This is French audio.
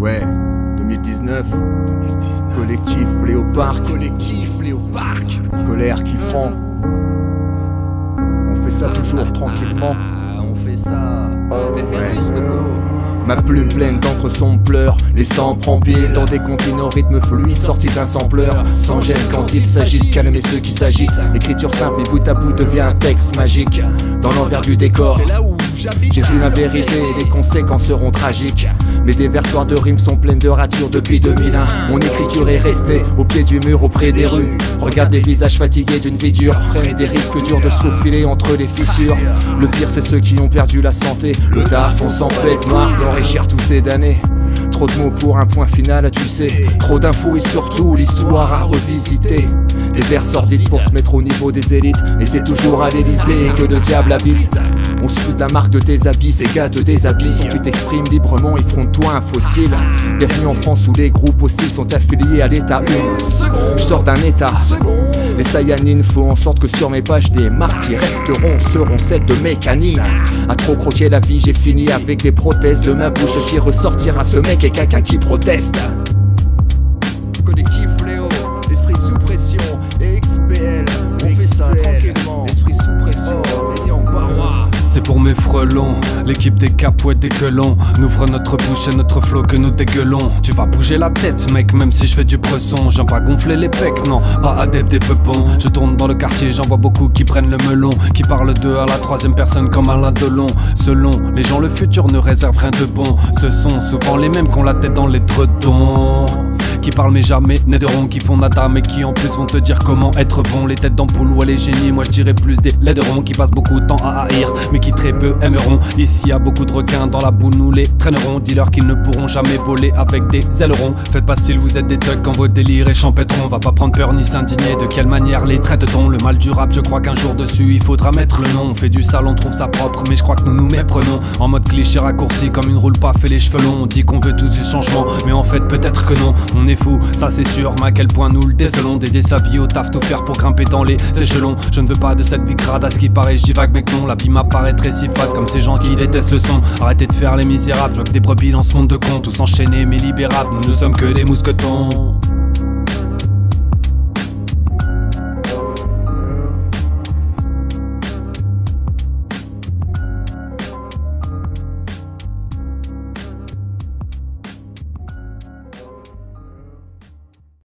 Ouais, 2019, collectif Léopard, colère qui franc. On fait ça toujours tranquillement. On fait ça. Ma plume pleine d'encre sombre pleure, les sangs prend pied dans des continents rythme fluide sorti d'un sampleur. Sans gêne quand il s'agit de calmer ceux qui s'agitent. L'écriture simple et bout à bout devient un texte magique. Dans l'envers du décor, j'ai vu la vérité et les conséquences seront tragiques. Mes déversoirs de rimes sont pleines de ratures depuis 2001. Mon écriture est restée au pied du mur auprès des rues. Regarde les visages fatigués d'une vie dure, prennent des risques durs de se faufiler entre les fissures. Le pire c'est ceux qui ont perdu la santé. Le taf on s'en fait noir d'enrichir tous ces damnés. Trop de mots pour un point final, tu sais. Trop d'infos et surtout l'histoire à revisiter. Des vers sordides pour se mettre au niveau des élites. Et c'est toujours à l'Elysée que le diable habite. On se fout de la marque de tes habits, ces gars te déshabillent. Si tu t'exprimes librement, effronte-toi un fossile. Bienvenue en France où les groupes aussi sont affiliés à l'état 1. Je sors d'un état. Les Saiyannines font en sorte que sur mes pages les marques qui resteront seront celles de mes canines. À trop croquer la vie, j'ai fini avec des prothèses de ma bouche qui ressortira ce mec et caca qui proteste. Collectif Léo, esprit sous pression et XPL, on fait ça tranquillement. Esprit sous pression, c'est pour mes frelons, l'équipe des capouettes des quelons. N'ouvre notre bouche et notre flow que nous dégueulons. Tu vas bouger la tête mec, même si je fais du bresson. J'aime pas gonfler les pecs, non, pas adepte des peupons. Je tourne dans le quartier, j'en vois beaucoup qui prennent le melon, qui parlent d'eux à la troisième personne comme Alain Delon. Selon les gens le futur ne réserve rien de bon. Ce sont souvent les mêmes qui ont la tête dans les tretons, qui parlent mais jamais n'aideront, qui font nada mais qui en plus vont te dire comment être bon. Les têtes d'ampoule ou les génies, moi je dirais plus des laiderons, qui passent beaucoup de temps à haïr mais qui très peu aimeront. Ici y a beaucoup de requins dans la boue, nous les traînerons. Dis-leur qu'ils ne pourront jamais voler avec des ailerons. Faites pas style, vous êtes des thugs quand vos délires échampêteront. Va pas prendre peur ni s'indigner, de quelle manière les traite-t-on? Le mal du rap, je crois qu'un jour dessus il faudra mettre le nom. On fait du sale, on trouve ça propre, mais je crois que nous nous méprenons. En mode cliché raccourci comme une roule pas fait les cheveux longs. On dit qu'on veut tous du changement, mais en fait peut-être que non. On est fou, ça c'est sûr, mais à quel point nous le décelons. Dédier sa vie au taf, tout faire pour grimper dans les échelons. Je ne veux pas de cette vie crade, à ce qui paraît j'y vague mec non. La vie m'apparaîtrait si fade comme ces gens qui détestent le son. Arrêtez de faire les misérables, je vois que des brebis dans ce monde de cons. Tous enchaînés mais libérables, nous ne sommes que des mousquetons.